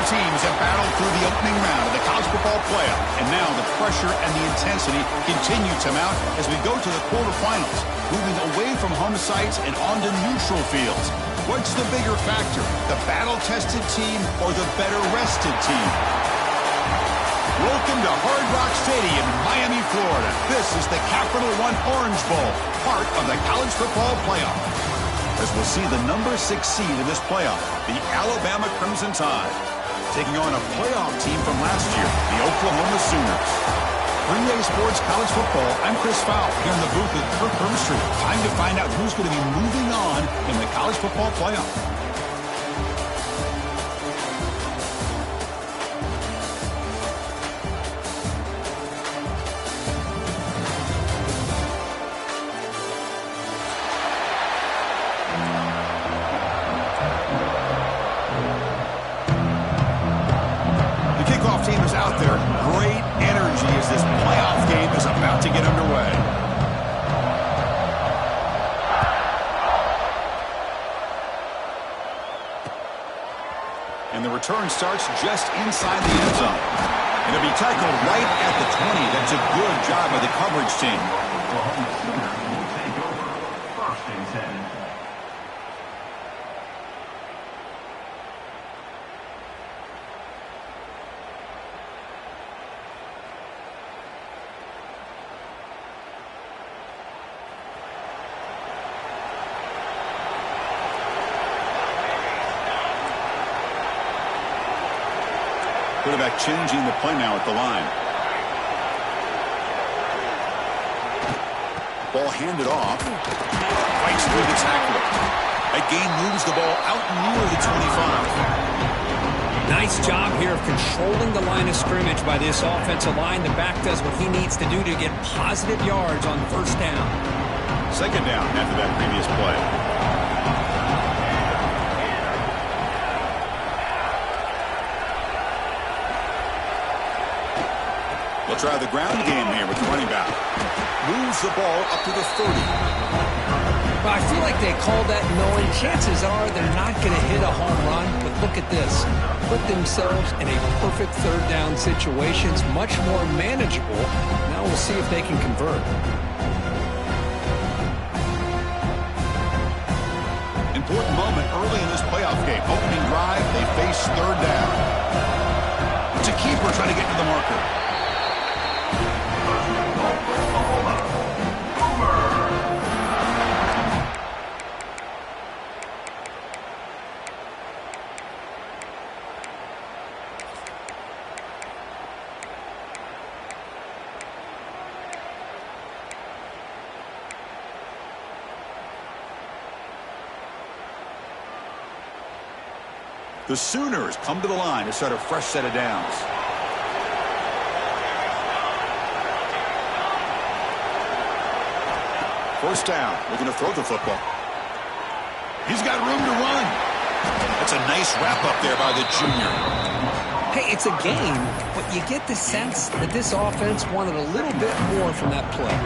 teams have battled through the opening round of the college football playoff, and now the pressure and the intensity continue to mount as we go to the quarterfinals, moving away from home sites and onto neutral fields. What's the bigger factor, the battle-tested team or the better-rested team? Welcome to Hard Rock Stadium in Miami, Florida. This is the Capital One Orange Bowl, part of the college football playoff. As we'll see the number 6 seed in this playoff, the Alabama Crimson Tide, taking on a playoff team from last year, the Oklahoma Sooners. For EA Sports College Football, I'm Chris Fowl, here in the booth with Kirk Herbstreit. Time to find out who's going to be moving on in the college football playoff. Team is out there. Great energy as this playoff game is about to get underway. And the return starts just inside the end zone. It'll be tackled right at the 20. That's a good job by the coverage team. Quarterback changing the play now at the line. Ball handed off. Fights through the tackler. That gain moves the ball out near the 25. Nice job here of controlling the line of scrimmage by this offensive line. The back does what he needs to do to get positive yards on first down. Second down after that previous play. They'll try the ground game here with the running back. Moves the ball up to the 30. Well, I feel like they called that knowing chances are they're not going to hit a home run. But look at this. Put themselves in a perfect third down situation. It's much more manageable. Now we'll see if they can convert. Important moment early in this playoff game. Opening drive, they face third down. It's a keeper trying to get to the marker. The Sooners come to the line to start a fresh set of downs. First down, looking to throw the football. He's got room to run. That's a nice wrap up there by the junior. Hey, it's a game, but you get the sense that this offense wanted a little bit more from that play.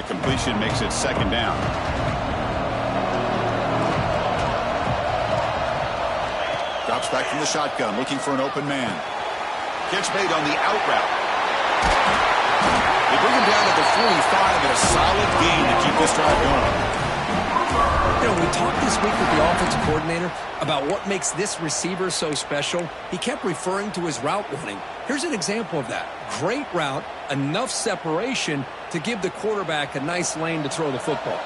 Completion makes it second down. Drops back from the shotgun, looking for an open man. Catch made on the out route. They bring him down at the 45 and a solid gain to keep this drive going. You know, we talked this week with the offensive coordinator about what makes this receiver so special. He kept referring to his route running. Here's an example of that. Great route, enough separation to give the quarterback a nice lane to throw the football.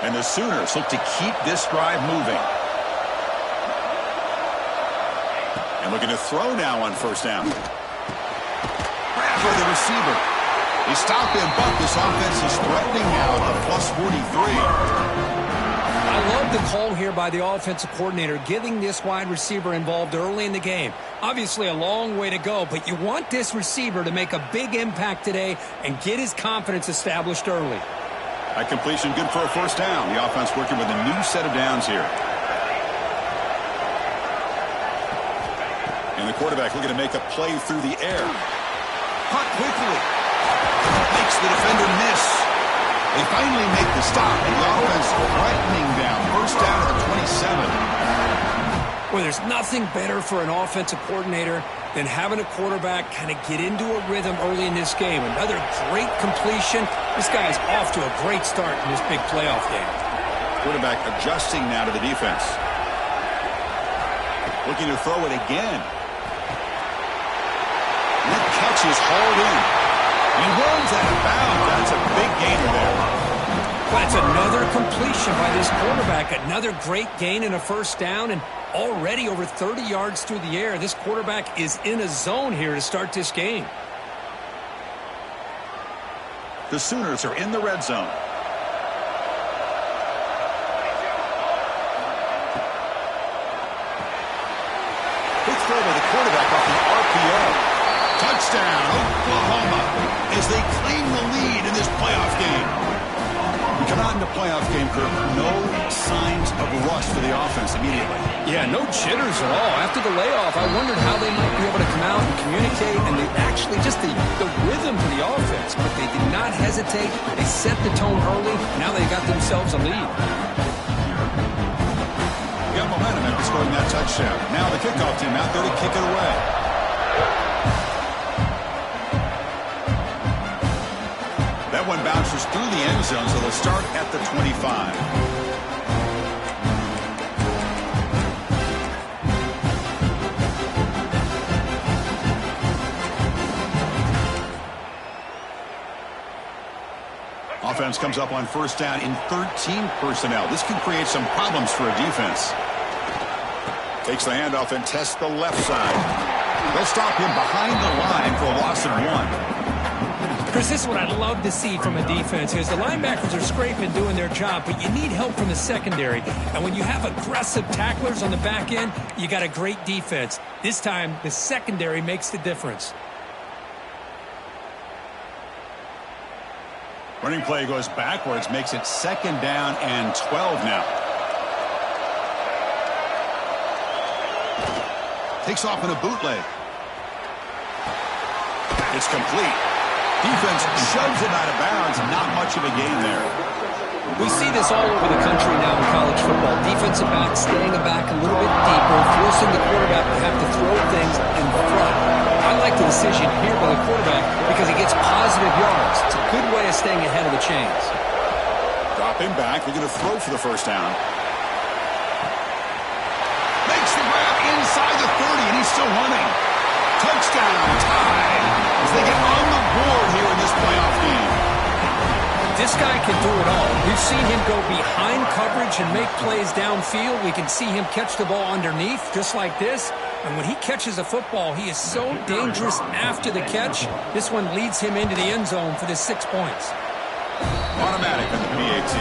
And the Sooners look to keep this drive moving. And looking to throw now on first down. Grab for the receiver. They stop him, but this offense is threatening now at the plus 43. I love the call here by the offensive coordinator, getting this wide receiver involved early in the game. Obviously a long way to go, but you want this receiver to make a big impact today and get his confidence established early. That completion good for a first down. The offense working with a new set of downs here. And the quarterback looking to make a play through the air. Caught quickly. the defender miss. They finally make the stop, and the offense threatening down. First down at the 27. Well, there's nothing better for an offensive coordinator than having a quarterback kind of get into a rhythm early in this game. Another great completion. This guy's off to a great start in this big playoff game. Quarterback adjusting now to the defense. Looking to throw it again. That catch is hauled in. He runs out of bounds. That's a big gain there. That's another completion by this quarterback. Another great gain in a first down, and already over 30 yards through the air. This quarterback is in a zone here to start this game. The Sooners are in the red zone. Quick throw by the quarterback off the RPO. Touchdown, Oklahoma, as they claim the lead in this playoff game. We come out in the playoff game, Kirk, no signs of rust for the offense immediately. Yeah, no jitters at all. After the layoff, I wondered how they might be able to come out and communicate, and they actually just the rhythm to the offense, but they did not hesitate. They set the tone early. Now they got themselves a lead. Got momentum after scoring that touchdown. Now the kickoff team out there to kick it away. That one bounces through the end zone, so they'll start at the 25. Offense comes up on first down in 13 personnel. This can create some problems for a defense. Takes the handoff and tests the left side. They'll stop him behind the line for a loss of 1. Chris, this is what I'd love to see from a defense is the linebackers are scraping, doing their job, but you need help from the secondary. And when you have aggressive tacklers on the back end, you got a great defense. This time, the secondary makes the difference. Running play goes backwards, makes it second down and 12 now. Takes off in a bootleg. It's complete. Defense shoves it out of bounds. Not much of a gain there. We see this all over the country now in college football. Defensive backs staying back a little bit deeper, forcing the quarterback to have to throw things in front. I like the decision here by the quarterback because he gets positive yards. It's a good way of staying ahead of the chains. Drop him back. They're going to throw for the first down. Makes the grab inside the 30, and he's still running. Touchdown, tied, as they get on the board here in this playoff game. This guy can do it all. We've seen him go behind coverage and make plays downfield. We can see him catch the ball underneath, just like this. And when he catches a football, he is so dangerous after the catch. This one leads him into the end zone for the 6 points. Automatic on the PAT.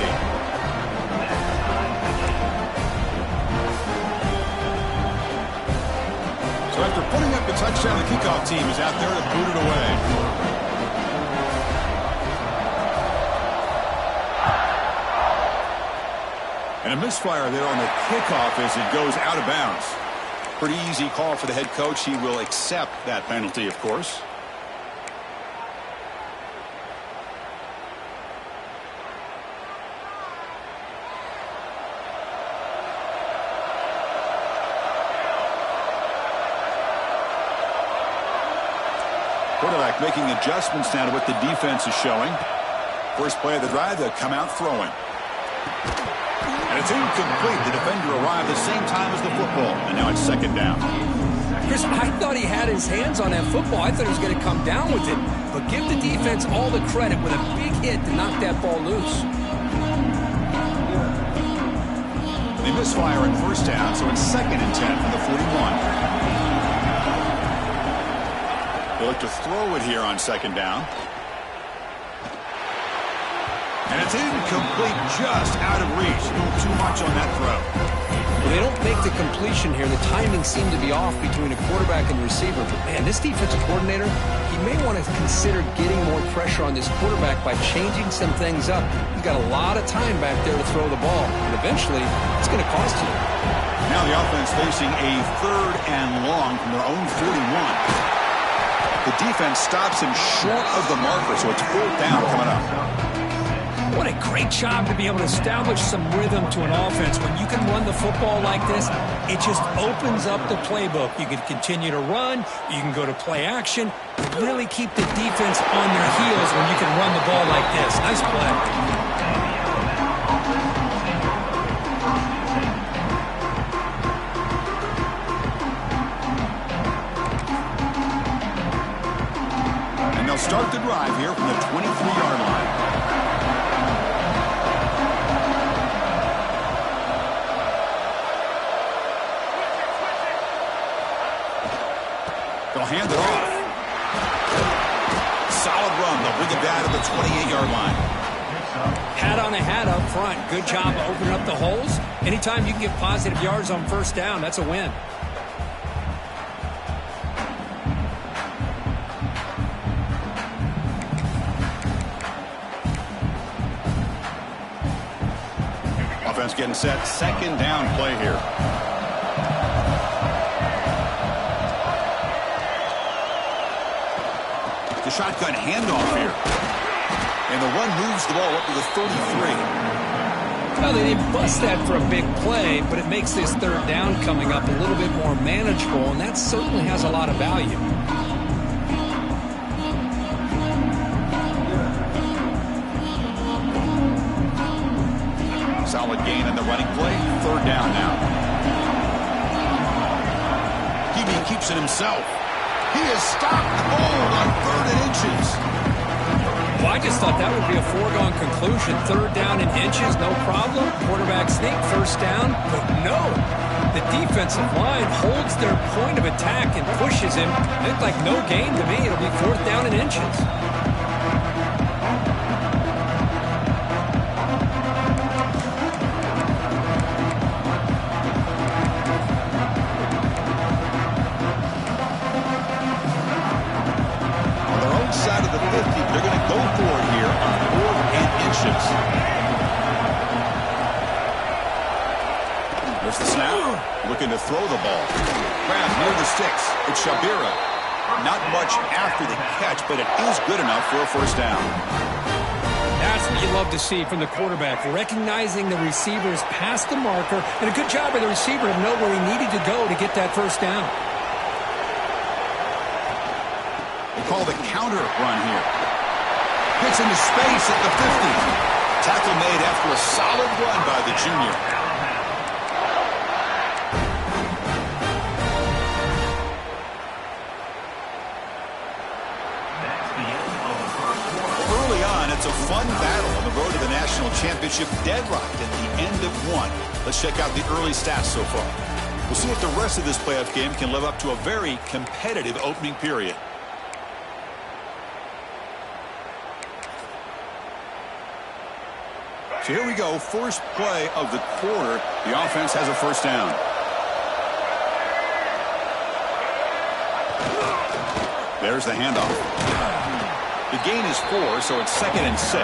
So after putting up the touchdown, the kickoff team is out there to boot it away. And a misfire there on the kickoff as it goes out of bounds. Pretty easy call for the head coach. He will accept that penalty, of course. Quarterback making adjustments now to what the defense is showing. First play of the drive, they'll come out throwing. And it's incomplete. The defender arrived the same time as the football, and now it's second down. Chris, I thought he had his hands on that football. I thought he was going to come down with it. But give the defense all the credit with a big hit to knock that ball loose. They misfire in first down, so it's second and 10 from the 41. They look to throw it here on second down. And it's incomplete, just out of reach. Doing too much on that throw. Well, they don't make the completion here. The timing seemed to be off between a quarterback and receiver. But, man, this defensive coordinator, he may want to consider getting more pressure on this quarterback by changing some things up. He's got a lot of time back there to throw the ball. And eventually, it's going to cost you. Now the offense facing a 3rd and long from their own 41. The defense stops him short of the marker, so it's 4th down coming up. What a great job to be able to establish some rhythm to an offense. When you can run the football like this, it just opens up the playbook. You can continue to run. You can go to play action. Really keep the defense on their heels when you can run the ball like this. Nice play. Start the drive here from the 23-yard line. They'll hand it off. Solid run. They'll bring it down to the 28-yard line. Hat on a hat up front. Good job opening up the holes. Anytime you can get positive yards on 1st down, that's a win. Offense getting set. 2nd down play here. The shotgun handoff here. And the run moves the ball up to the 33. Well, they didn't bust that for a big play, but it makes this 3rd down coming up a little bit more manageable, and that certainly has a lot of value. Solid gain in the running play. 3rd down now. He keeps it himself. He is stopped cold on 3rd and inches. Well, I just thought that would be a foregone conclusion. 3rd down and inches, no problem. Quarterback sneak, 1st down. But no, the defensive line holds their point of attack and pushes him. It looked like no gain to me. It'll be 4th down and inches. Side of the 50, they're going to go for it here on 4th and inches. There's the snap. Looking to throw the ball. Grab near the sticks. It's Shabira. Not much after the catch, but it is good enough for a 1st down. That's what you love to see from the quarterback. Recognizing the receivers past the marker, and a good job by the receiver to know where he needed to go to get that 1st down. Call the counter run here. Gets into space at the 50. Tackle made after a solid run by the junior. Early on, it's a fun battle on the road to the national championship, deadlocked at the end of 1. Let's check out the early stats so far. We'll see if the rest of this playoff game can live up to a very competitive opening period. So here we go, first play of the quarter. The offense has a 1st down. There's the handoff. The gain is 4, so it's 2nd and 6.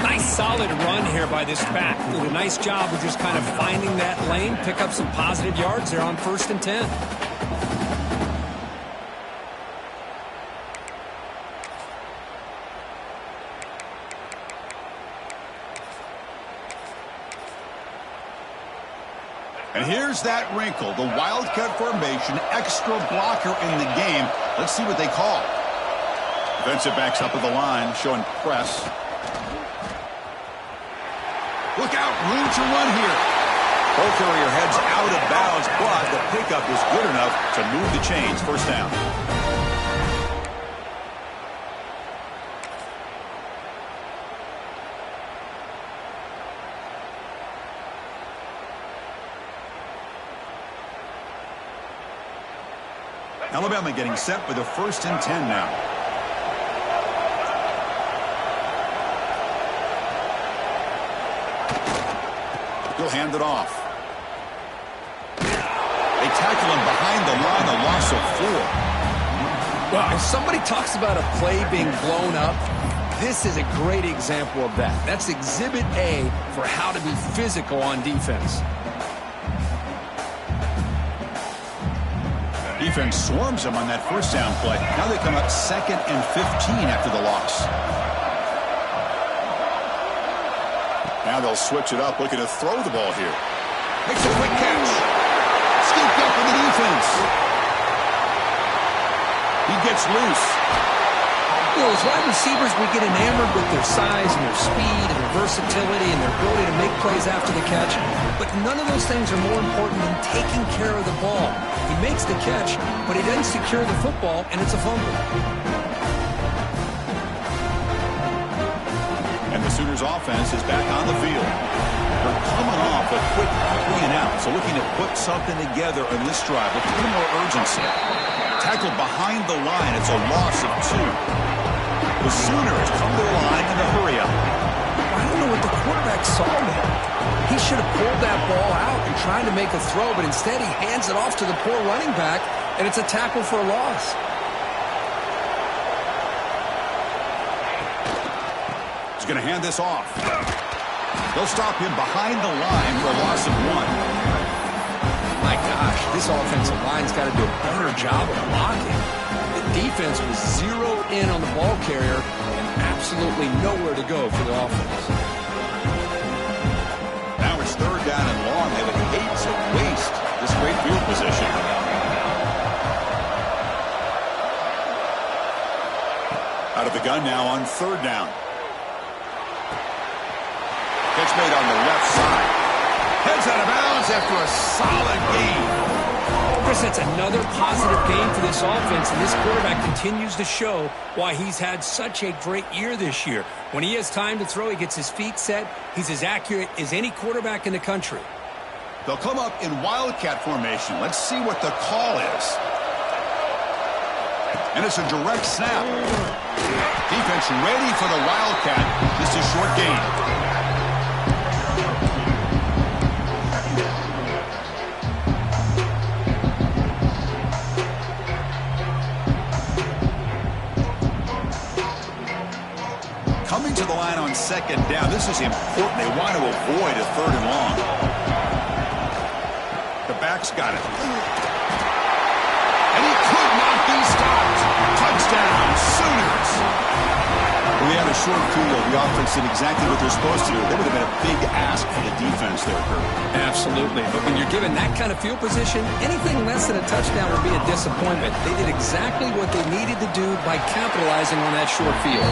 Nice solid run here by this back. Did a nice job of just kind of finding that lane, pick up some positive yards there on 1st and 10. And here's that wrinkle, the Wildcat formation, extra blocker in the game. Let's see what they call. Defensive backs up at the line, showing press. Look out, room to run here. Ball carrier heads out of bounds, but the pickup is good enough to move the chains. 1st down. Alabama getting set for the 1st and 10 now. He'll hand it off. They tackle him behind the line, a loss of 4. Well, if somebody talks about a play being blown up, this is a great example of that. That's Exhibit A for how to be physical on defense. Defense swarms them on that first down play. Now they come up 2nd and 15 after the loss. Now they'll switch it up, looking to throw the ball here. Makes a quick catch. Scooped up in the defense. He gets loose. You know, as wide receivers, we get enamored with their size and their speed and their versatility and their ability to make plays after the catch. But none of those things are more important than taking care of the ball. He makes the catch, but he doesn't secure the football, and it's a fumble. And the Sooners offense is back on the field. They're coming off a quick 3 and out, so looking to put something together on this drive with a little more urgency. Tackled behind the line. It's a loss of 2. The Sooners come to the line in a hurry-up. I don't know what the quarterback saw there. He should have pulled that ball out and tried to make a throw, but instead he hands it off to the poor running back, and it's a tackle for a loss. He's going to hand this off. They'll stop him behind the line for a loss of 1. My gosh, this offensive line's got to do a better job of blocking. The defense was zeroed in on the ball carrier and absolutely nowhere to go for the offense. Now it's 3rd down and long. They would hate to waste this great field position. Out of the gun now on 3rd down. Catch made on the left side. Heads out of bounds after a solid game. Chris, that's another positive game for this offense, and this quarterback continues to show why he's had such a great year this year. When he has time to throw, he gets his feet set. He's as accurate as any quarterback in the country. They'll come up in Wildcat formation. Let's see what the call is. And it's a direct snap. Defense ready for the Wildcat. Just a short gain. Coming to the line on 2nd down. This is important. They want to avoid a 3rd and long. The back's got it. And he could not be stopped. Touchdown, Sooners. When they had a short field, the offense did exactly what they're supposed to do. That would have been a big ask for the defense there, Kurt. Absolutely. But when you're given that kind of field position, anything less than a touchdown would be a disappointment. They did exactly what they needed to do by capitalizing on that short field.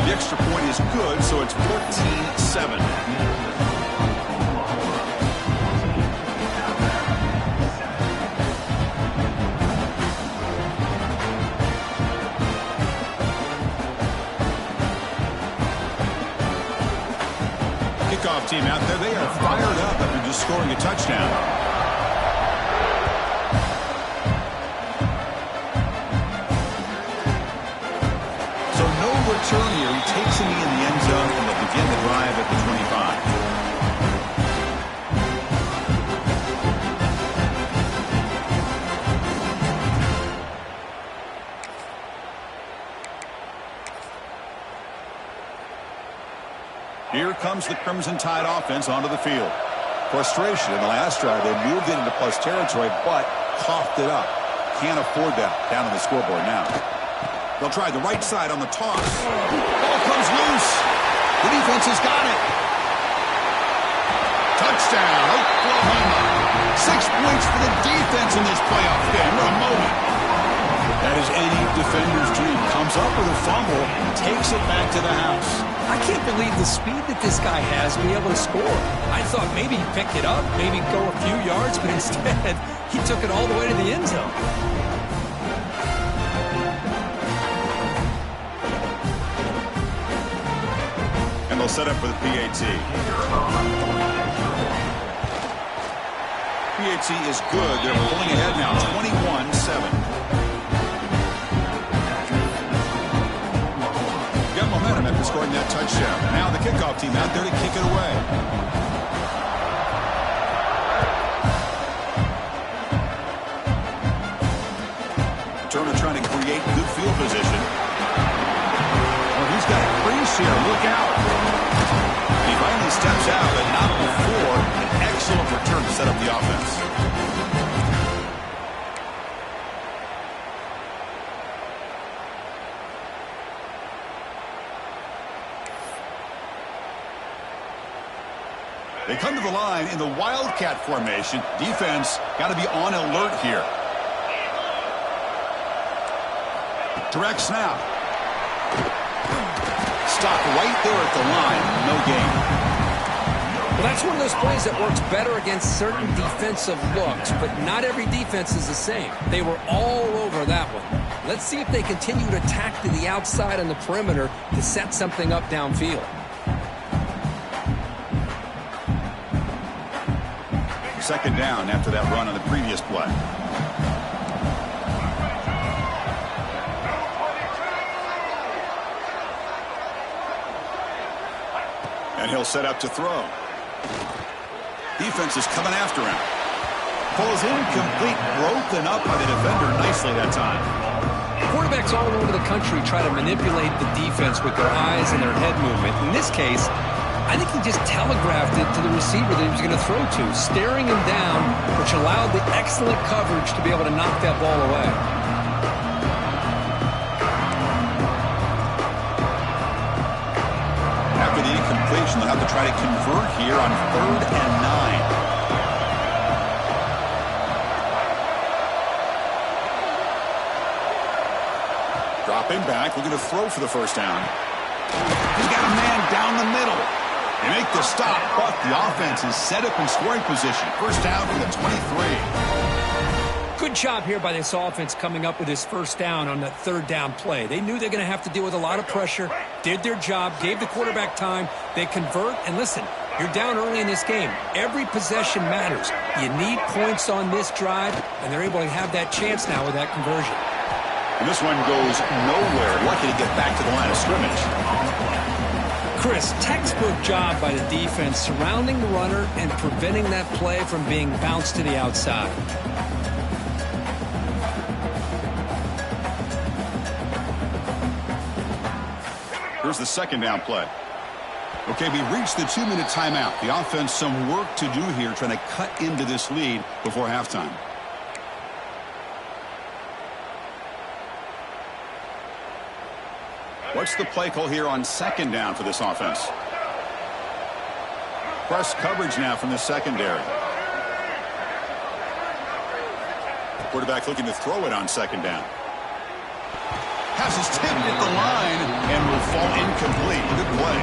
The extra point is good, so it's 14-7. Kickoff team out there, they are fired up after just scoring a touchdown. Return here. He takes him in the end zone, and they'll begin the drive at the 25. Here comes the Crimson Tide offense onto the field. Frustration in the last drive. They moved it into plus territory, but coughed it up. Can't afford that down on the scoreboard now. They'll try the right side on the toss. Ball comes loose. The defense has got it. Touchdown, Oklahoma. 6 points for the defense in this playoff game. What a moment. That is any defender's dream. Comes up with a fumble, takes it back to the house. I can't believe the speed that this guy has to be able to score. I thought maybe he'd pick it up, maybe go a few yards, but instead he took it all the way to the end zone. They'll set up for the PAT. PAT is good. They're pulling ahead now, 21-7. Got momentum after scoring that touchdown. Now the kickoff team out there to kick it away. Turner trying to create good field position. Oh, he's got a crease here. Look out. He finally steps out, but not before an excellent return to set up the offense. They come to the line in the Wildcat formation. Defense got to be on alert here. Direct snap. Stop right there at the line. No gain. Well, that's one of those plays that works better against certain defensive looks, but not every defense is the same. They were all over that one. Let's see if they continue to attack to the outside on the perimeter to set something up downfield. Second down after that run on the previous play. And he'll set up to throw. Defense is coming after him. Pulls incomplete, broken up by the defender nicely that time. Quarterbacks all over the country try to manipulate the defense with their eyes and their head movement. In this case, I think he just telegraphed it to the receiver that he was going to throw to, staring him down, which allowed the excellent coverage to be able to knock that ball away. After the incompletion, they'll have to try to convert here on 3rd and 9. Dropping back, looking to throw for the first down. He's got a man down the middle. They make the stop, but the offense is set up in scoring position. First down for the 23. Good job here by this offense coming up with his first down on that 3rd down play. They knew they're going to have to deal with a lot of pressure, did their job, gave the quarterback time. They convert, and listen, you're down early in this game. Every possession matters. You need points on this drive, and they're able to have that chance now with that conversion. And this one goes nowhere. Lucky to get back to the line of scrimmage. Chris, textbook job by the defense surrounding the runner and preventing that play from being bounced to the outside. Here's the second down play. Okay, we reached the 2-minute timeout. The offense some work to do here trying to cut into this lead before halftime. What's the play call here on 2nd down for this offense? Press coverage now from the secondary. Quarterback looking to throw it on 2nd down. Pass is tipped at the line and will fall incomplete. Good play.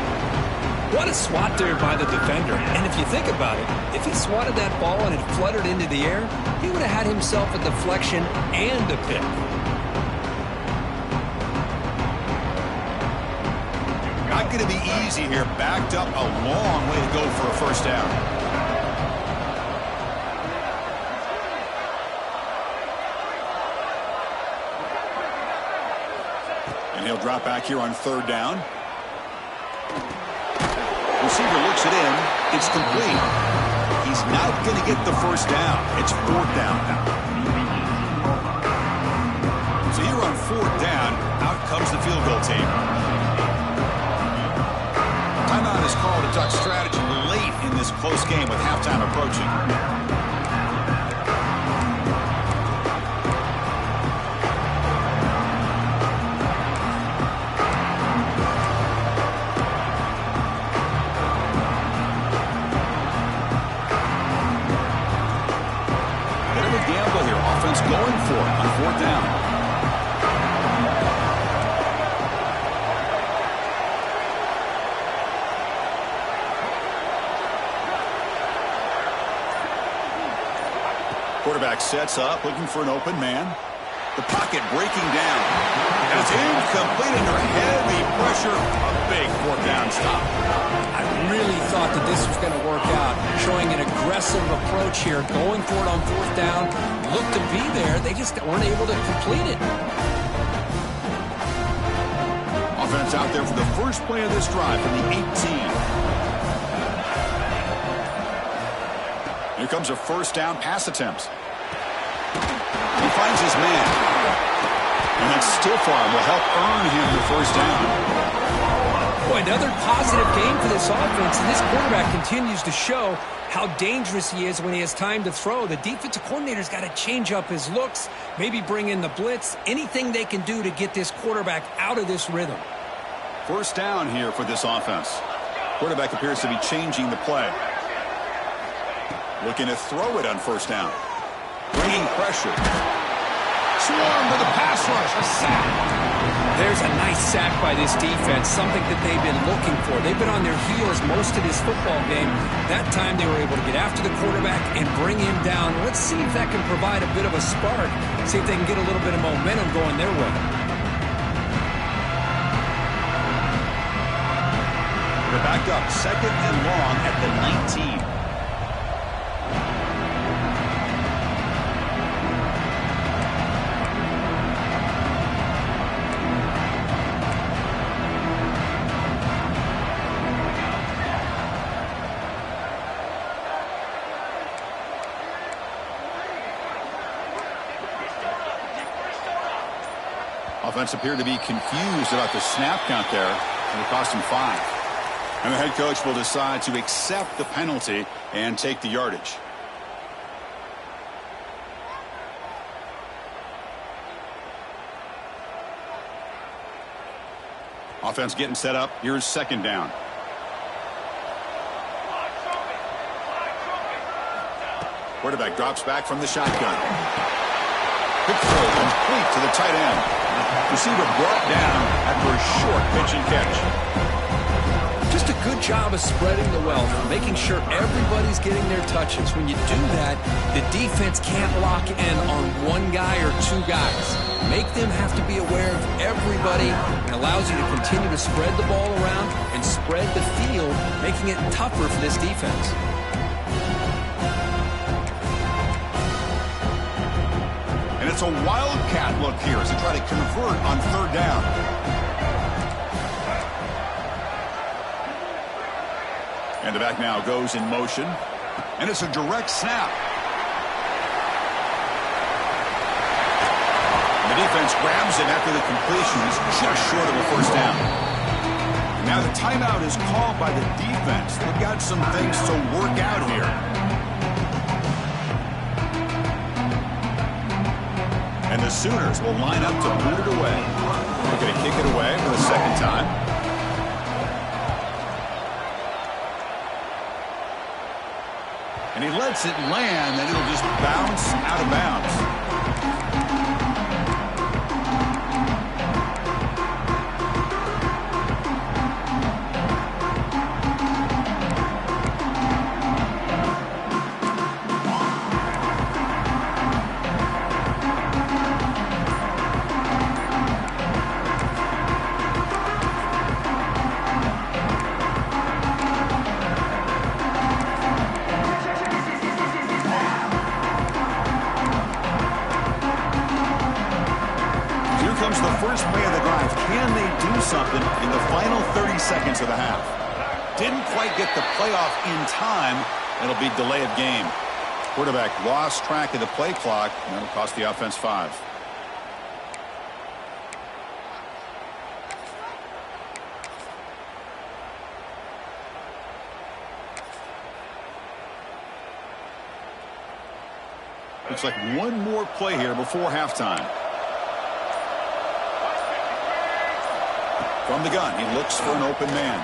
What a swat there by the defender. And if you think about it, if he swatted that ball and it fluttered into the air, he would have had himself a deflection and a pick. Not going to be easy here. Backed up a long way to go for a first down. And he'll drop back here on 3rd down. Receiver looks it in. It's complete. He's not going to get the first down. It's 4th down now. So here on 4th down, out comes the field goal team. Timeout is called to duck strategy late in this close game with halftime approaching. Bit of a gamble here. Offense going for it on 4th down. Quarterback sets up, looking for an open man. The pocket breaking down. And it's incomplete under heavy pressure. A big 4th down stop. I really thought that this was going to work out. Showing an aggressive approach here. Going for it on 4th down. Looked to be there. They just weren't able to complete it. Offense out there for the first play of this drive from the 18. Here comes a first down pass attempt. He finds his man. And that stiff arm will help earn him the first down. Boy, another positive game for this offense, and this quarterback continues to show how dangerous he is when he has time to throw. The defensive coordinator's got to change up his looks, maybe bring in the blitz, anything they can do to get this quarterback out of this rhythm. First down here for this offense. Quarterback appears to be changing the play. Looking to throw it on first down. Bringing pressure. Swarm to the pass rush. A sack. There's a nice sack by this defense, something that they've been looking for. They've been on their heels most of this football game. That time they were able to get after the quarterback and bring him down. Let's see if that can provide a bit of a spark. See if they can get a little bit of momentum going their way. They're backed up, 2nd and long at the 19. Offense appeared to be confused about the snap count there, and it cost him 5. And the head coach will decide to accept the penalty and take the yardage. Offense getting set up. Here's 2nd down. Quarterback drops back from the shotgun. Quick throw complete to the tight end. Receiver brought down after a short pitch and catch. Just a good job of spreading the wealth, making sure everybody's getting their touches. When you do that, the defense can't lock in on one guy or 2 guys. Make them have to be aware of everybody. It allows you to continue to spread the ball around and spread the field, making it tougher for this defense. And it's a wildcat look here as they try to convert on 3rd down. And the back now goes in motion. And it's a direct snap. And the defense grabs it after the completion is just short of a first down. Now the timeout is called by the defense. They've got some things to work out here. And the Sooners will line up to boot it away. They're going to kick it away for the 2nd time. And he lets it land, and it'll just bounce out of bounds. Something in the final 30 seconds of the half. Didn't quite get the playoff in time. It'll be delay of game. Quarterback lost track of the play clock, and that'll cost the offense 5. Looks like one more play here before halftime. From the gun, he looks for an open man.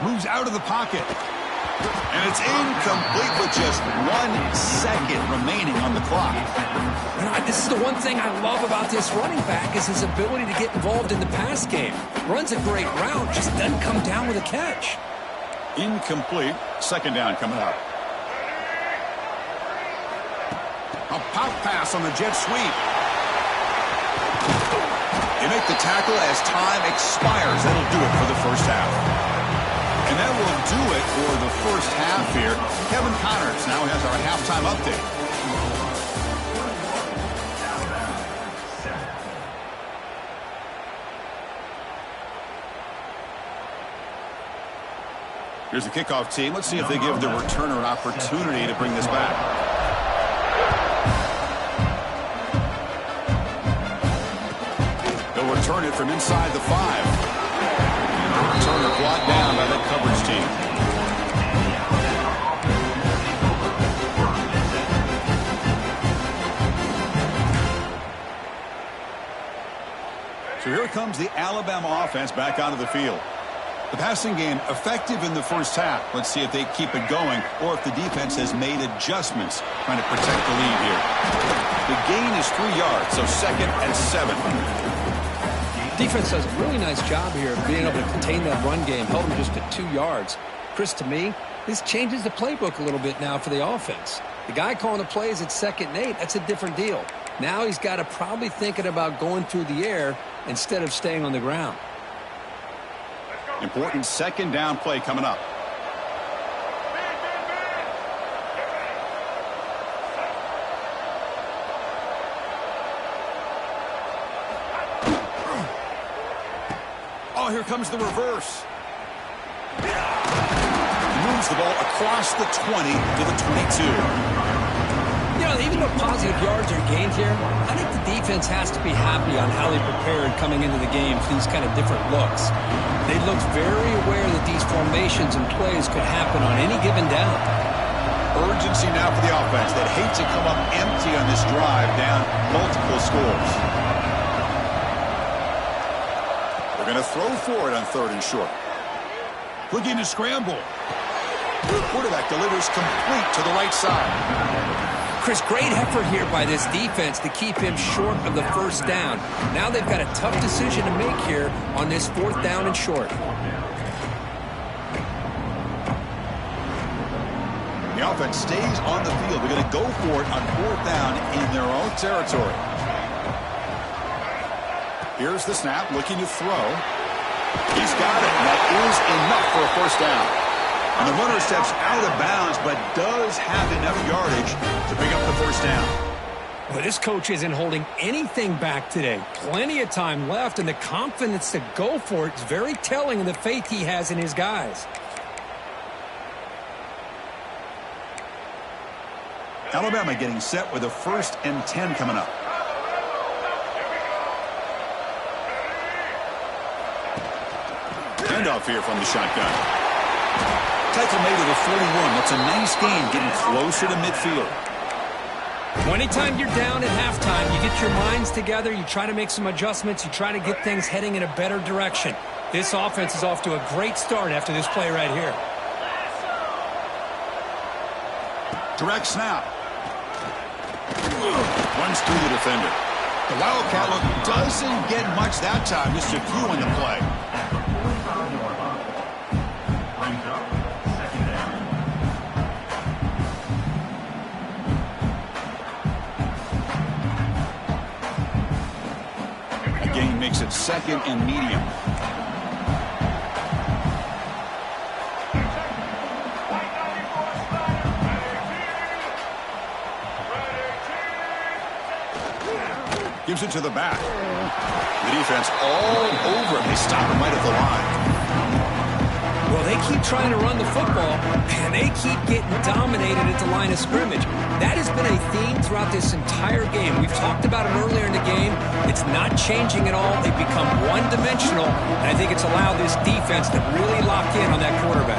Moves out of the pocket. And it's incomplete with just 1 second remaining on the clock. This is the one thing I love about this running back is his ability to get involved in the pass game. Runs a great route, just doesn't come down with a catch. Incomplete. 2nd down coming up. A pop pass on the jet sweep. They make the tackle as time expires. That'll do it for the first half. And that will do it for the first half here. Kevin Connors now has our halftime update. Here's the kickoff team. Let's see if they give the returner an opportunity to bring this back. Return it from inside the 5. And the returner brought down by that coverage team. So here comes the Alabama offense back onto the field. The passing game effective in the first half. Let's see if they keep it going or if the defense has made adjustments trying to protect the lead here. The gain is 3 yards, so 2nd and 7. Defense does a really nice job here of being able to contain that run game, held them just at 2 yards. Chris, to me, this changes the playbook a little bit now for the offense. The guy calling the plays at 2nd and 8, that's a different deal. Now he's got to probably thinking about going through the air instead of staying on the ground. Important 2nd down play coming up. Oh, here comes the reverse. He moves the ball across the 20 to the 22. You know, even though positive yards are gained here, I think the defense has to be happy on how they prepared coming into the game for these kind of different looks. They looked very aware that these formations and plays could happen on any given down. Urgency now for the offense that hate to come up empty on this drive down multiple scores. They're going to throw for it on 3rd and short. Looking to scramble. Quarterback delivers complete to the right side. Chris, great effort here by this defense to keep him short of the 1st down. Now they've got a tough decision to make here on this 4th down and short. The offense stays on the field. They're going to go for it on 4th down in their own territory. Here's the snap, looking to throw. He's got it, and that is enough for a 1st down. And the runner steps out of bounds, but does have enough yardage to pick up the 1st down. Well, this coach isn't holding anything back today. Plenty of time left, and the confidence to go for it is very telling of the faith he has in his guys. Alabama getting set with a 1st and 10 coming up. Handoff here from the shotgun. Tackle made to the 41. That's a nice gain, getting closer to midfield. Anytime you're down at halftime, you get your minds together, you try to make some adjustments, you try to get things heading in a better direction. This offense is off to a great start after this play right here. Direct snap. Runs through the defender. The Wildcat look doesn't get much that time, just a few in the play. Makes it 2nd and medium. Gives it to the back. The defense all over him. They stop him right at the line. Well, they keep trying to run the football, and they keep getting dominated at the line of scrimmage. That has been a theme throughout this entire game. We've talked about it earlier in the game. It's not changing at all. They've become one-dimensional, and I think it's allowed this defense to really lock in on that quarterback.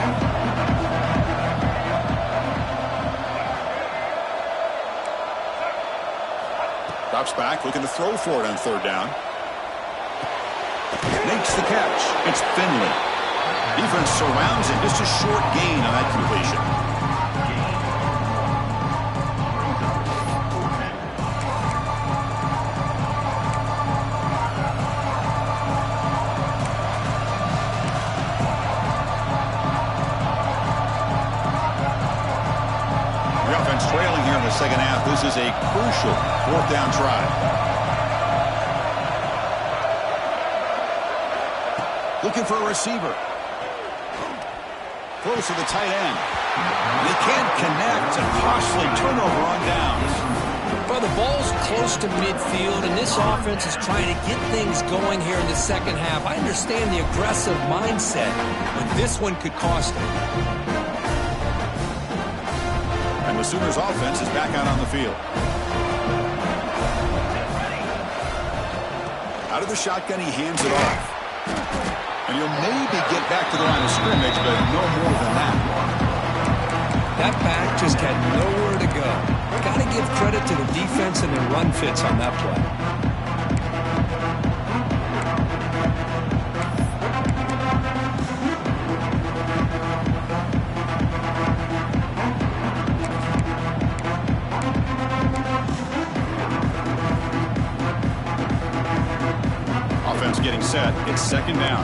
Drops back, looking to throw for it on 3rd down. Makes the catch. It's Finley. Defense surrounds him. Just a short gain on that completion. The offense trailing here in the 2nd half. This is a crucial 4th down try. Looking for a receiver. Close to the tight end. They can't connect. A costly turnover on downs. Well, the ball's close to midfield, and this offense is trying to get things going here in the 2nd half. I understand the aggressive mindset, but this one could cost them. And the Sooners offense is back out on the field. Out of the shotgun, he hands it off. And he'll maybe get back to the line of scrimmage, but no more than that. That back just had nowhere to go. Got to give credit to the defense and their run fits on that play. It's second down.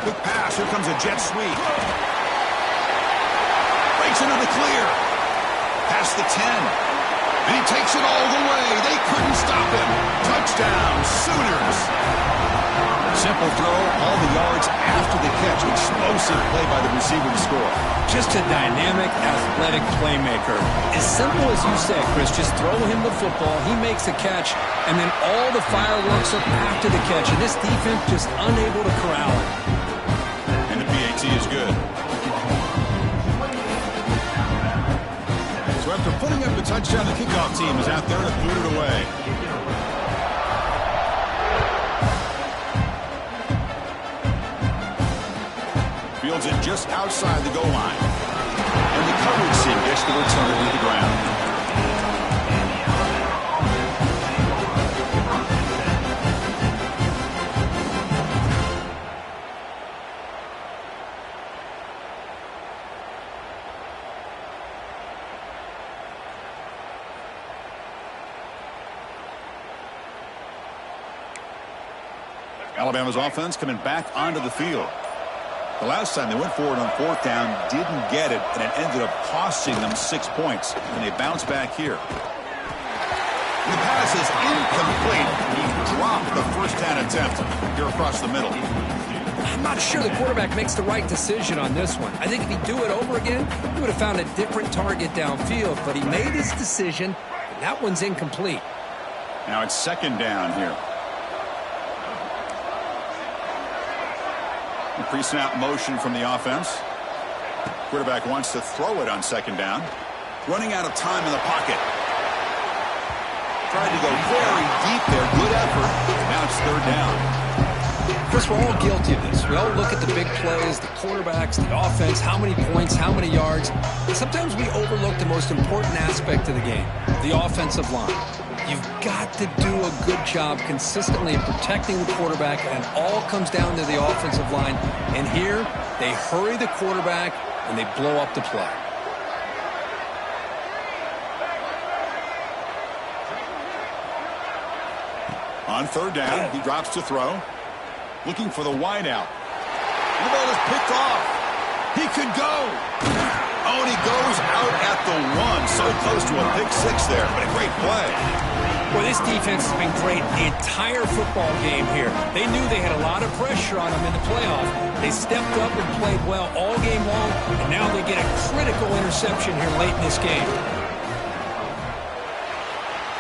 Quick pass. Here comes a jet sweep. Breaks into the clear. Past the 10. And he takes it all the way. They couldn't stop him. Touchdown, Sooners. Simple throw, all the yards after the catch. Explosive play by the receiver to score. Just a dynamic, athletic playmaker. As simple as you said, Chris, just throw him the football, he makes a catch, and then all the fireworks are after the catch. And this defense just unable to corral it. And the PAT is good. So after putting up the touchdown, the kickoff team is out there to boot it away. Fields it just outside the goal line. And the coverage team gets the return to the ground. Alabama's offense coming back onto the field. The last time they went forward on fourth down, didn't get it, and it ended up costing them 6 points. And they bounce back here. The pass is incomplete. He dropped the first down attempt here across the middle. I'm not sure the quarterback makes the right decision on this one. I think if he'd do it over again, he would have found a different target downfield. But he made his decision, and that one's incomplete. Now it's second down here. Pre-snap motion from the offense. Quarterback wants to throw it on second down. Running out of time in the pocket. Tried to go very deep there. Good effort. Now it's third down. Chris, we're all guilty of this. We all look at the big plays, the quarterbacks, the offense, how many points, how many yards. And sometimes we overlook the most important aspect of the game, the offensive line. You've got to do a good job consistently of protecting the quarterback, and it all comes down to the offensive line. And here, they hurry the quarterback, and they blow up the play. On third down, he drops to throw. Looking for the wideout. The ball is picked off. He could go. Oh, and he goes out at the 1. So close to a pick six there, but a great play. Well, this defense has been great the entire football game here. They knew they had a lot of pressure on them in the playoff. They stepped up and played well all game long, and now they get a critical interception here late in this game.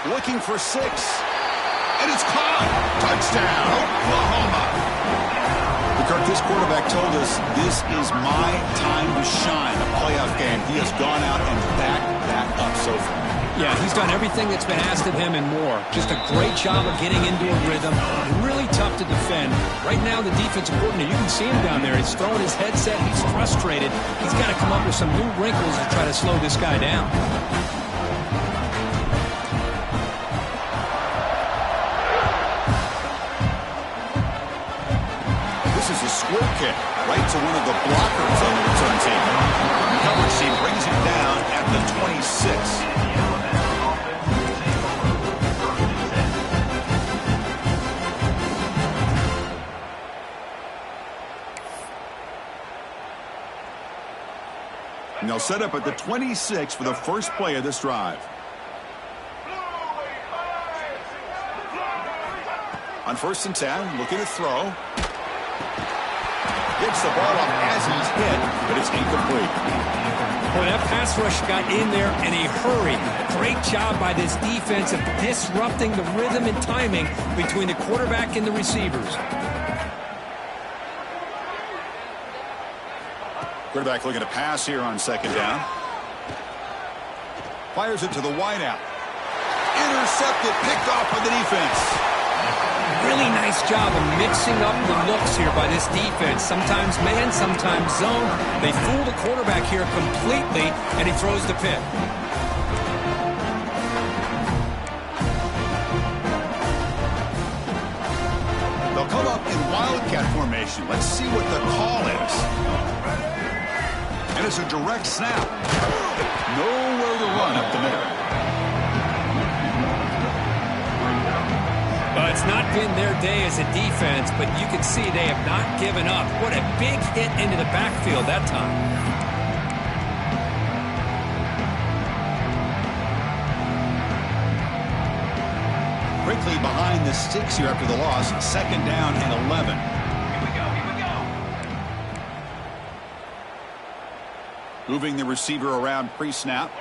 Looking for 6. And it's caught. Touchdown, Oklahoma. Kirk, this quarterback told us this is my time to shine. A playoff game. He has gone out and backed that up so far. Yeah, he's done everything that's been asked of him and more. Just a great job of getting into a rhythm. Really tough to defend. Right now, the defensive coordinator, you can see him down there. He's throwing his headset. He's frustrated. He's got to come up with some new wrinkles to try to slow this guy down. This is a squirt kick right to one of the blockers on the return team. The coverage team brings him down at the 26. And they'll set up at the 26 for the first play of this drive. On 1st and 10, looking to throw. Gets the ball up as he's hit, but it's incomplete. Boy, that pass rush got in there in a hurry. Great job by this defense of disrupting the rhythm and timing between the quarterback and the receivers. Quarterback looking to pass here on second down. Fires it to the wideout. Intercepted, picked off by the defense. Really nice job of mixing up the looks here by this defense. Sometimes man, sometimes zone. They fool the quarterback here completely, and he throws the pick. They'll come up in wildcat formation. Let's see what the call is. And it's a direct snap. Nowhere to run up the middle. Well, it's not been their day as a defense, but you can see they have not given up. What a big hit into the backfield that time. Quickly behind the sticks here after the loss. 2nd down and 11. Here we go. Moving the receiver around pre-snap.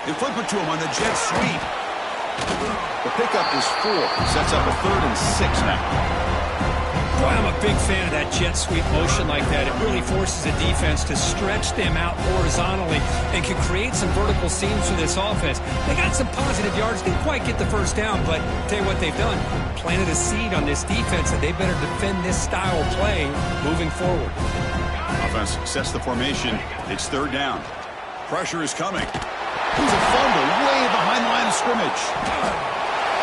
They flip it to him on the jet sweep. The pickup is 4. Sets up a 3rd and 6 now. Boy, I'm a big fan of that jet sweep motion like that. It really forces a defense to stretch them out horizontally and can create some vertical seams for this offense. They got some positive yards. Didn't quite get the first down, but tell you what they've done. Planted a seed on this defense that they better defend this style of play moving forward. Offense sets the formation. It's 3rd down. Pressure is coming. Here's a fumble way behind the line of scrimmage.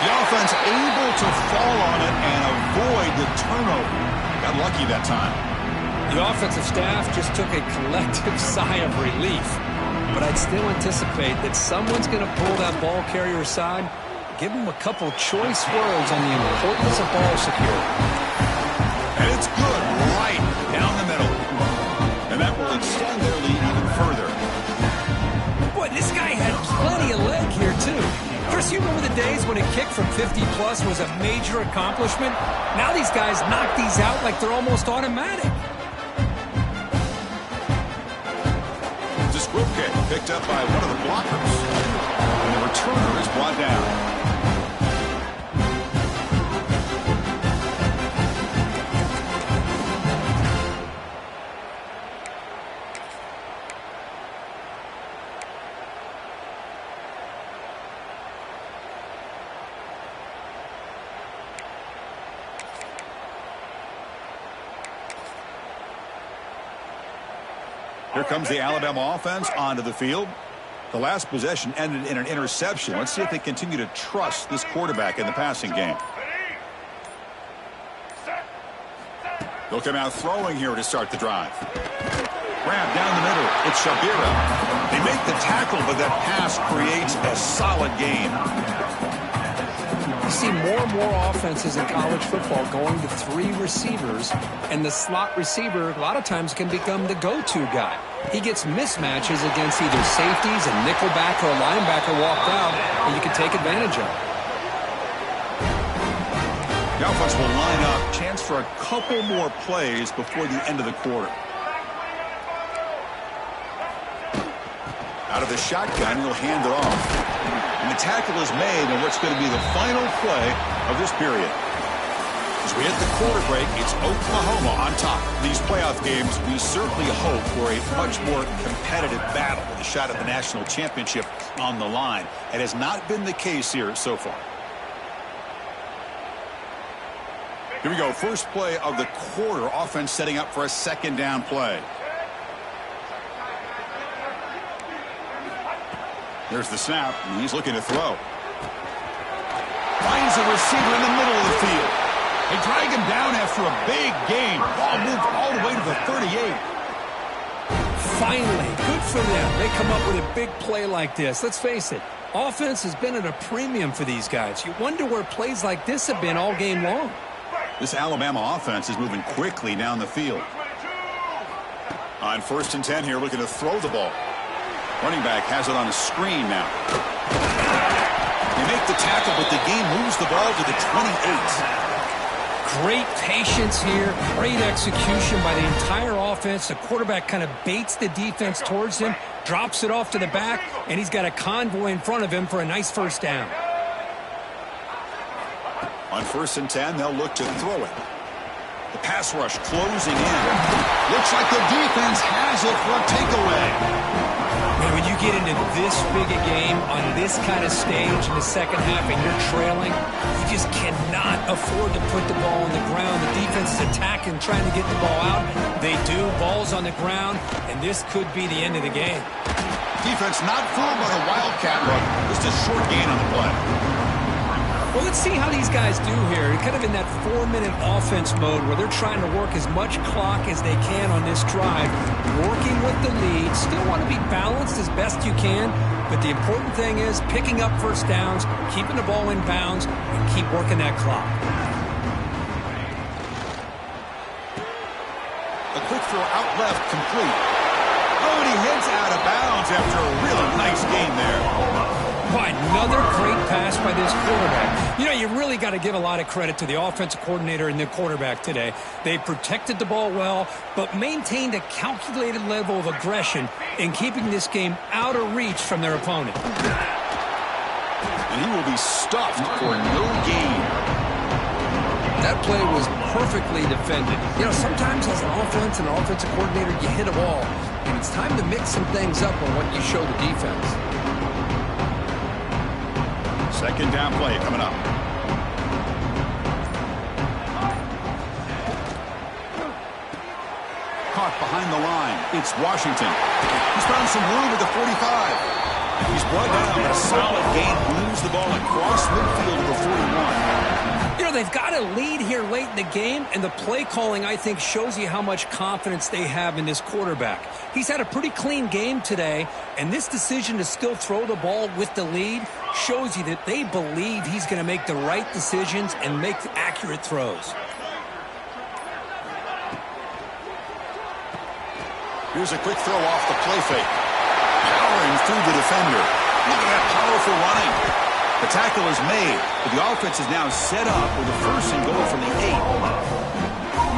The offense able to fall on it and avoid the turnover. Got lucky that time. The offensive staff just took a collective sigh of relief. But I'd still anticipate that someone's going to pull that ball carrier aside, give him a couple choice words on the importance of ball security. And it's good right down the middle. And that will extend their lead even further. Boy, this guy had plenty of leg here, too. Chris, you remember the days when a kick from 50-plus was a major accomplishment? Now these guys knock these out like they're almost automatic. It's a squib kick picked up by one of the blockers. And the returner is brought down. Here comes the Alabama offense onto the field. The last possession ended in an interception. Let's see if they continue to trust this quarterback in the passing game. They'll come out throwing here to start the drive. Grab down the middle. It's Shabira. They make the tackle, but that pass creates a solid gain. You see more and more offenses in college football going to 3 receivers, and the slot receiver a lot of times can become the go-to guy. He gets mismatches against either safeties, a nickelback, or a linebacker walked out, and you can take advantage of it. The offense will line up. Chance for a couple more plays before the end of the quarter. Out of the shotgun, he'll hand it off. And the tackle is made in what's going to be the final play of this period. As we hit the quarter break, it's Oklahoma on top. These playoff games, we certainly hope for a much more competitive battle with a shot at the national championship on the line. It has not been the case here so far. Here we go. First play of the quarter. Offense setting up for a 2nd down play. There's the snap, and he's looking to throw. Finds a receiver in the middle of the field. They drag him down after a big gain. Ball moved all the way to the 38. Finally, good for them. They come up with a big play like this. Let's face it, offense has been at a premium for these guys. You wonder where plays like this have been all game long. This Alabama offense is moving quickly down the field. On 1st and 10 here, looking to throw the ball. Running back has it on a screen now. They make the tackle, but the game moves the ball to the 28. Great patience here, great execution by the entire offense. The quarterback kind of baits the defense towards him, drops it off to the back, and he's got a convoy in front of him for a nice first down. On 1st and 10, they'll look to throw it. The pass rush closing in. Looks like the defense has it for a takeaway. Man, when you get into this big a game on this kind of stage in the second half and you're trailing, you just cannot afford to put the ball on the ground. The defense is attacking, trying to get the ball out. They do. Ball's on the ground, and this could be the end of the game. Defense not fooled by the Wildcat look. Just a short gain on the play. Well, let's see how these guys do here. Kind of in that 4-minute offense mode where they're trying to work as much clock as they can on this drive, working with the lead. Still want to be balanced as best you can, but the important thing is picking up first downs, keeping the ball in bounds, and keep working that clock. A quick throw out left, complete. Oh, and he heads out of bounds after a really nice game there. Boy, another great pass by this quarterback. You know, you really got to give a lot of credit to the offensive coordinator and the quarterback today. They protected the ball well, but maintained a calculated level of aggression in keeping this game out of reach from their opponent. And he will be stuffed for no gain. That play was perfectly defended. You know, sometimes as an offense and an offensive coordinator, you hit a ball, and it's time to mix some things up on what you show the defense. Second down play coming up. Caught behind the line. It's Washington. He's found some room at the 45. He's brought down, but a solid gain moves the ball across midfield to the 41. You know, they've got a lead here late in the game, and the play calling, I think, shows you how much confidence they have in this quarterback. He's had a pretty clean game today, and this decision to still throw the ball with the lead shows you that they believe he's going to make the right decisions and make accurate throws. Here's a quick throw off the play fake. Powering through the defender. Look at that powerful running. The tackle is made, but the offense is now set up with a first and goal from the 8.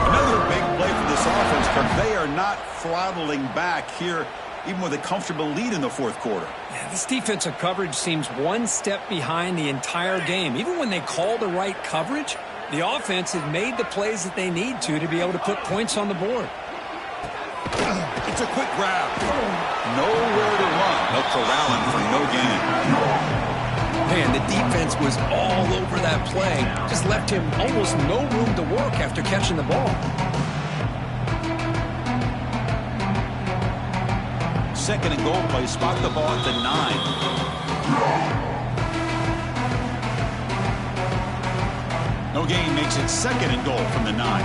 Another big play for this offense, but they are not throttling back here, even with a comfortable lead in the fourth quarter. Yeah, this defensive coverage seems one step behind the entire game. Even when they call the right coverage, the offense has made the plays that they need to be able to put points on the board. It's a quick grab. Nowhere to run. They'll corral him for no gain. Man, the defense was all over that play. Just left him almost no room to work after catching the ball. Second and goal play. Spot the ball at the 9. No gain makes it second and goal from the 9.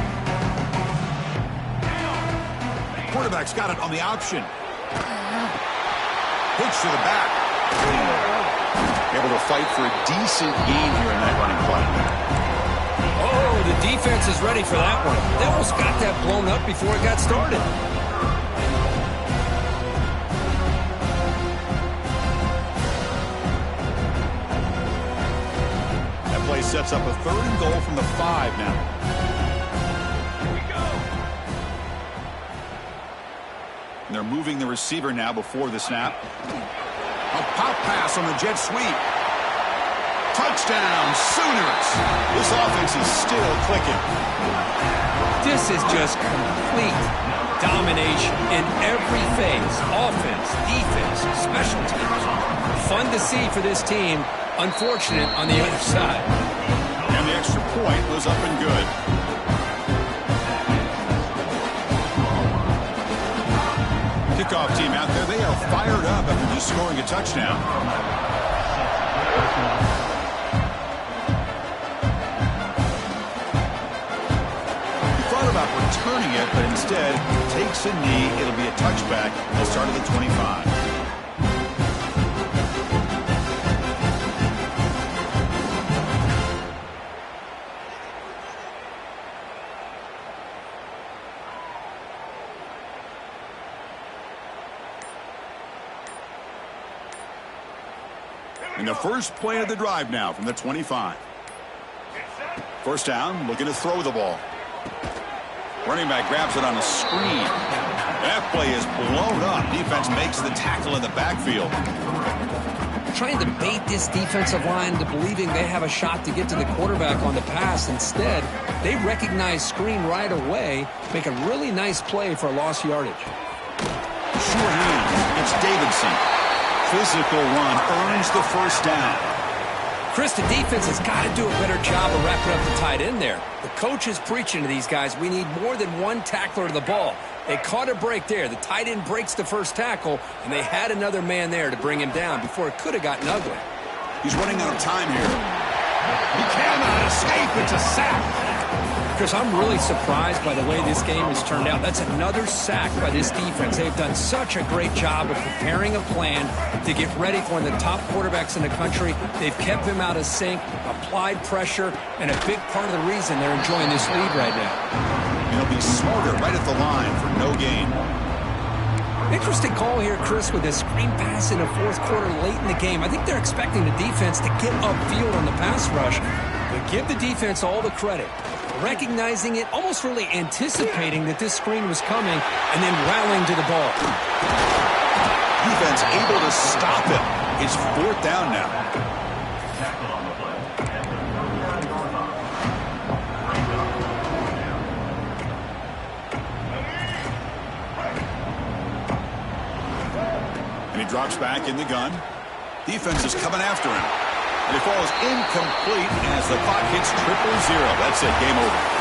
Quarterback's got it on the option. Pitch to the back. Able to fight for a decent gain here in that running play. Oh, the defense is ready for that one. They almost got that blown up before it got started. That play sets up a third and goal from the 5 now. And they're moving the receiver now before the snap. A pop pass on the jet sweep. Touchdown, Sooners. This offense is still clicking. This is just complete domination in every phase. Offense, defense, special teams. Fun to see for this team. Unfortunate on the other side. And the extra point was up and good. Kickoff team out there, they are fired up after just scoring a touchdown. He thought about returning it, but instead takes a knee. It'll be a touchback at the start of the 25. And the first play of the drive now from the 25. First down, looking to throw the ball. Running back grabs it on a screen. That play is blown up. Defense makes the tackle in the backfield. Trying to bait this defensive line into believing they have a shot to get to the quarterback on the pass. Instead, they recognize screen right away, make a really nice play for lost yardage. Short hand. It's Davidson. Physical run earns the first down. Chris, the defense has got to do a better job of wrapping up the tight end there. The coach is preaching to these guys, we need more than one tackler to the ball. They caught a break there. The tight end breaks the first tackle, and they had another man there to bring him down before it could have gotten ugly. He's running out of time here. Be It's a sack. Chris, I'm really surprised by the way this game has turned out. That's another sack by this defense. They've done such a great job of preparing a plan to get ready for one of the top quarterbacks in the country. They've kept him out of sync, applied pressure, and a big part of the reason they're enjoying this lead right now. He'll be smarter right at the line for no gain. Interesting call here, Chris, with a screen pass in the fourth quarter late in the game. I think they're expecting the defense to get upfield on the pass rush. But give the defense all the credit. Recognizing it, almost really anticipating that this screen was coming, and then rallying to the ball. Defense able to stop him. It's fourth down now. And he drops back in the gun. Defense is coming after him. And it falls incomplete as the clock hits 0-0. That's it. Game over.